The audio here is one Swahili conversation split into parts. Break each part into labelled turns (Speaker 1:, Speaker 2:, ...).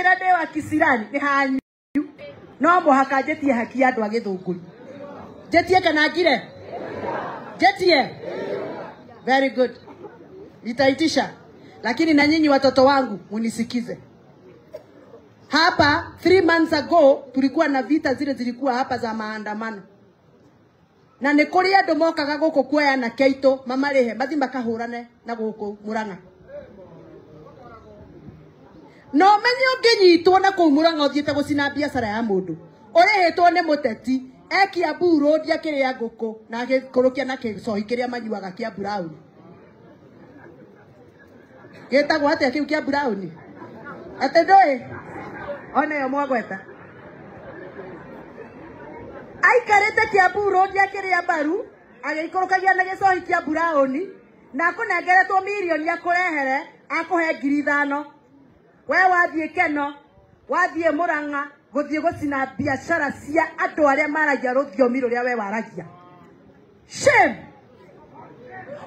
Speaker 1: mwakira de wa Kisirani ni hanyu no muhaka njetie haki andu a Githunguri njetie kana ngire njetie very good nitaitisha lakini na nyinyi watoto wangu munisikize hapa 3 months ago tulikuwa na vita zile zilikuwa hapa za maandamano na nä kå rä andå mokaga gå kå kuoya na keitå mamarä he mathi makahårane na gå kå Murang'a no menye å ngä nyitwo na kå u Murang'a å thiä te gå cina biacara ya må ndå å rä hä two nä må teti ekia mburå kä rä a ngå kå na agä kå rå kia na kä cohi kä rä a manyuaga kä a mburauni gä tagwo atä a kä u kä a mburauni atä ndå ä ona yo mwagweta aikarite Kiambu Road akiria baru agikorokagia na gicohi kia Buraoni na kunengeretwo milioni akurehere akuhe 5,000 we wathie Keno wathie Murang'a guthie gucina biashara cia andu aria maragia ruthiomi ruria we waragia shame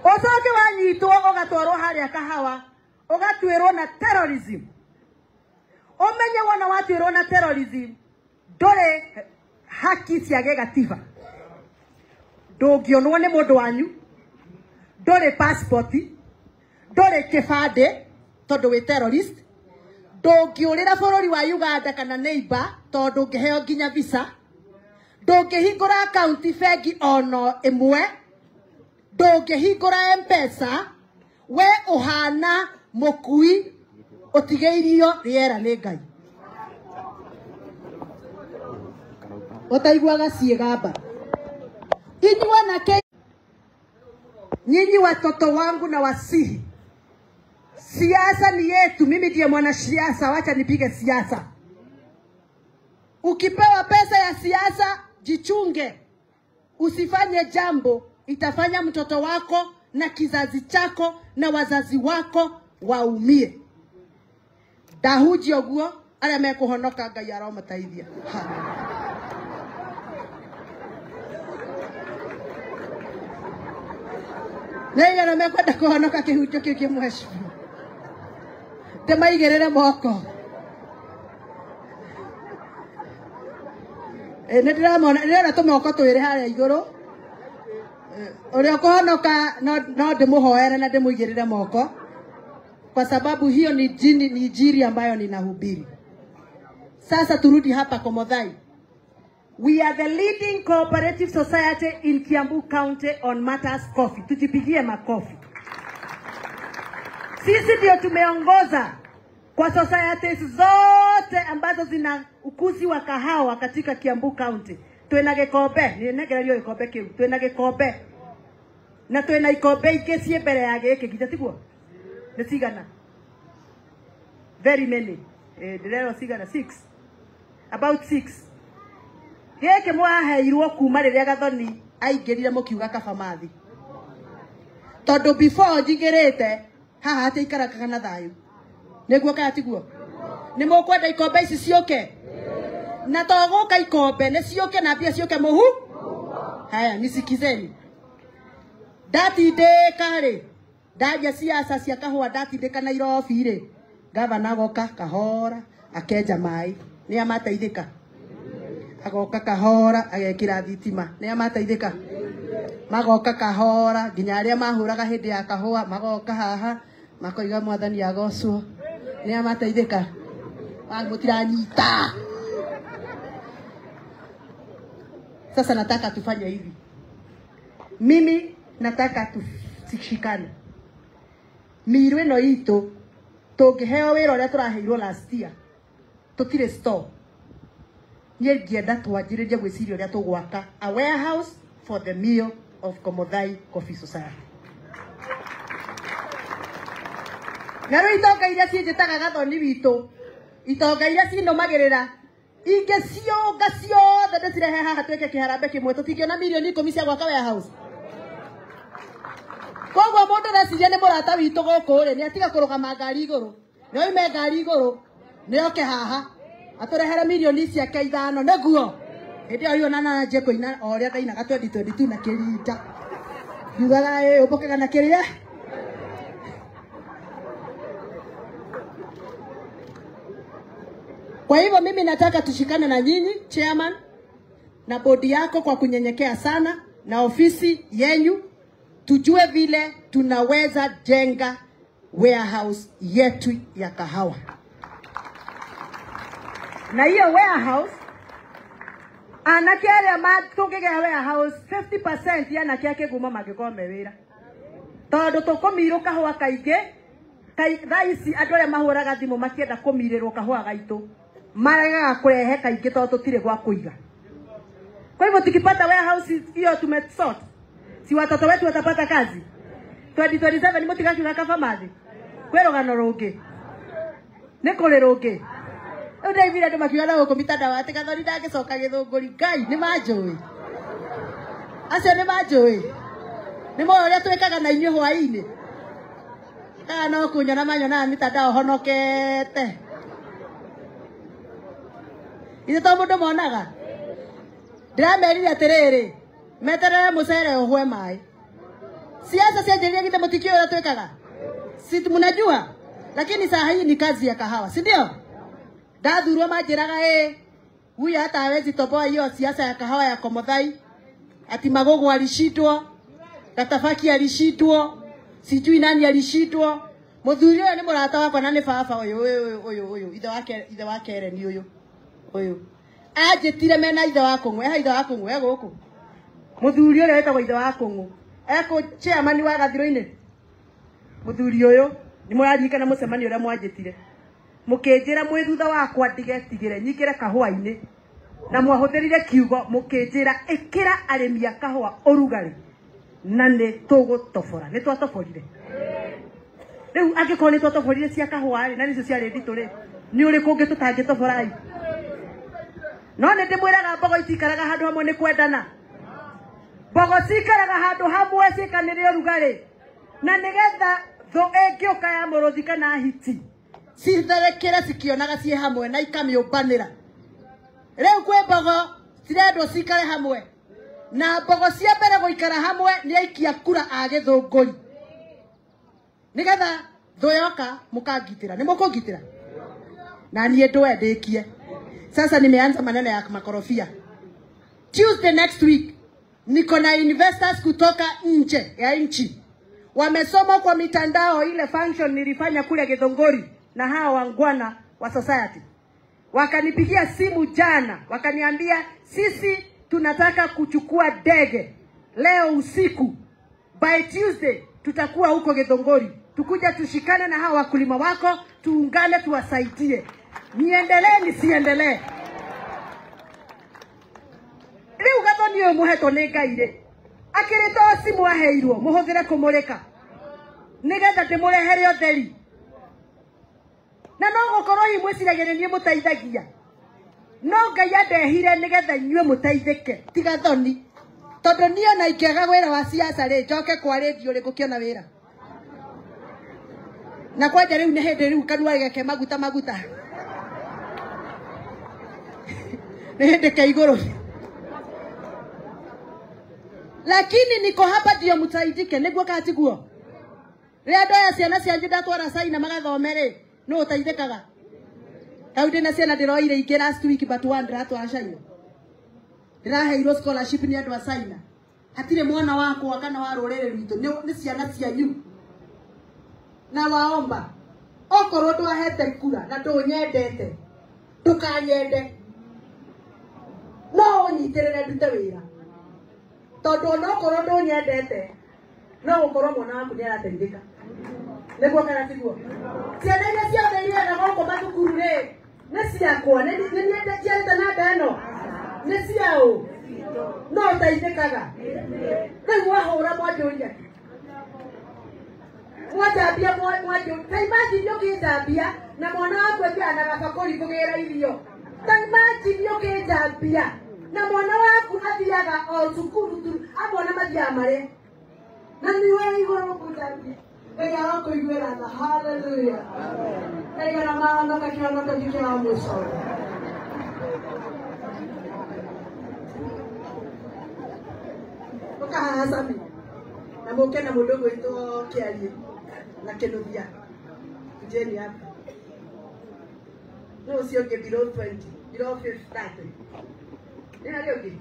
Speaker 1: osoke wanyitwo ugatwarwo haria Kahawa ugatwirwo na terrorism umenye wona watwirwo na terrorism ndore haki ciage gatiba ndungionwo ni mundu wanyu ndore passport ndore kibande tondu wi terrorist ndungiurira bururi wa Uganda kana neighbor tondu ngiheo nginya visa ndungihingura account bengi ono imwe ndungihingura M-Pesa we uhana mukui utigeirio riera ni Ngai utaiguaga ciegamba inyuwa na nyinyi watoto wangu na wasihi siasa ni yetu mimi ndiye mwana siasa wacha nipige siasa ukipewa pesa ya siasa jichunge usifanye jambo itafanya mtoto wako na kizazi chako na wazazi wako waumie dahuji oguo aria mekuhonoka Ngai aromateithia Nega na mekwenda kuhonoka kihujo kiu kimweshu temaigerere moko ndiramona ndira tumoko twire haria iguru uria kuhonoka no ndimuhoere na ndimuigirire moko kwa sababu hiyo ni injili ambayo ninahubiri sasa turudi hapa Komothai. We are the leading cooperative society in Kiambu County on matters coffee. Tujipigie makofi. Sisi ndio tumeongoza kwa societies zote ambazo zina ukuzi wa kahawa katika Kiambu County. Twena gikombe, ni negererio gikombe kiu. Twena gikombe. Na twena ikombe ikicie mbere ya giki gita tiguo. Ni cigana? Very many. Direro cigana 6. About 6. Geke mwaheirwo kuma riria Gathoni aingirire mukiuga Kabamathi tondu before njigirite haha ati ikarakaga na thayu niguo kaya tiguo ni mukwenda ikombe ici cioke na toguka ikombe ni cioke na pia cioke muhu haya nisikizeni ndatindika ri ndaja siasa cia kahua ndatindika Nairobi ri gavana goka kahora akenja mai ni amateithika agoka kahora agekira thitima ni amateithika magoka kahora nginya aria mahuraga hindi ya kahua magoka haha makoiga mwathani agocwo ni amateithika mutiranyita sasa nataka tufanye hivi mimi nataka tushikane miru ino itu tungiheo wira uria turaheirwo last year tutire store ngienda twanjiririe gwiciria uria tugwaka a warehouse for the meal of Komothai Coffee Society. Naro itonga iria cienjetaga Gathoni witu itonga iria cinomagirira inge cionga ciothe ndicirehe haha tweke kiharambe kimwe tutingiona milioni 10 cia gwaka warehouse. Koguo mundu reciria ni murata witu guku ri ni atiga kurugama ngari iguru ni oime ngari iguru ni oke haha aturehere milioni ciake 5 niguo hindi ayo nana nje kuina oria kainaga 2022 na kirinda ndugaga ubokaga na kiria Kwa hivyo mimi nataka tushikane na nyinyi chairman na bodi yako kwa kunyenyekea sana na ofisi yenyu, tujue vile tunaweza jenga warehouse yetu ya kahawa. Na hiyo warehouse anake aria matungige warehouse 50% yana kiake guma magikome wira. Tondu tukumirwo kahua kaingi thaisi andu aria mahuraga thimu makienda kumirirwo kahua gaitu maraga kurehe kaingi tondu tutire gwa kuiga. Kwa hivyo tukipata warehouse hiyo tumesort, si watoto wetu watapata kazi. 2027 ni mutigaki kafa mathi kwero gano rungi nikuri rungi unda ivira ndo makiona guko mitandao ati gathoni ndagicoka githunguri ngai ni manjui acio ni manjui ni mo uria twikaga na inyu hwaini kana no kunyona manyona mitandao honokete ithe to mundu monaga ndiramerire atiriri meterere mucere uhwe mai siasa siajeria githe mutikio uria twikaga si mnajua, lakini saa hii ni kazi ya kahawa, si ndio? Ndathurwa majiraga huyu hata hawezi toboa hiyo siasa ya kahawa ya Komuthai. Ati Magogo alishitwa, Gatafaki alishitwa, sijui nani alishitwa. Muthuri ni murata wako na ni baba uyu ithe wake Eren uyu ajetire mena ithe wako ngwe ithe wako ngwe guku muthuri uyu wetagwo ithe wako ngwe eko chairman wa Gathiro-ini. Muthuri uyu ni muraririkana mucemani uria mwanjitire mukinjira mwi thutha wakwa ndigetigire nyingire kahua-ini na mwahutherire kiugo mukinjira ikira aremia kahua urugari na ni tugutobora ni twatoborire riu angiko ni twatoborire cia kahua na nicio cia renditu ri ni uri kungi tutangitoborai no ni ndimwiraga mbogo itikaraga handu hamwe ni kwendana mbogo cikaraga handu hamwe cikanire urugari na nigetha tho engioka ya muruthi kana hiti citherekere cikionaga cie hamwe na ikamiumbanira. Riu kwe mbogo cirendwo cikare hamwe na mbogo cia mbere guikara hamwe ni aikia kura a githunguri nigetha tho yoka mukangitira ni mukungitira na nie ndwendikie. Sasa nimeanza maneno ya makorofia. Tuesday next week niko na investors kutoka nje ya nchi wamesoma kwa mitandao ile function nilifanya kule Githunguri na hawa wangwana wa society. Wakanipigia simu jana wakaniambia sisi tunataka kuchukua ndege leo usiku, by Tuesday tutakuwa huko Githunguri, tukuja tushikane na hawa wakulima wako tuungane tuwasaidie. Niendelee nisiendelee? Riu Gathoni uyu muheto ni Ngai akirito simu aheirwo muhuthire kumurika nigetha ndimurehere utheri na no gukorwo hi mwiciragira ni mutaithagia no Ngai andehire nigetha inyue mutaithike ti Gathoni tondu niyo na ikiaga wira wa siasa ri njoke kwa radio ri gukiona wira na kwanja riu ni hindi riu kanua geke maguta ni hindi ka iguru lakini niko hapa ndio mutaidike niguo katiguo ria ndoya ciana cianyu ndatwara China magathomere no utaidikaga au ndina ciana ndiroire ingi last week but one ndatwara China ndiraheirwo scholarship ni andu a China hatire mwana wako kana wa rurere rwitu ni ciana cianyu na waomba okorwo ndwahete kura na ndunyendete ndukanyende no unyitirire ndute wira tondu no korwo ndunyendete no ukorwo mwana waku ni arateithika niguo kana tiguo ciana iria ciothe iria na goko mathukuru ri ni ciakwa ni niende ciarite na ndeno ni ciao no utaithikaga riu wahura mwanjuria mwajambia mwanju taimaji ukijambia na mwana waku akiana gabakuri kugira irio taimaji ukijambia na mwana waku athiaga o cukuru tu amwana mathia mare na niwe igoro kujambia ega roko igwera na hallelujah ega na maana kakiona kajikia mwisho tukahasami na mukena mudogo ito kiali na kenovia jeni hapa no ucio ke below 20 below 30 nina leo ke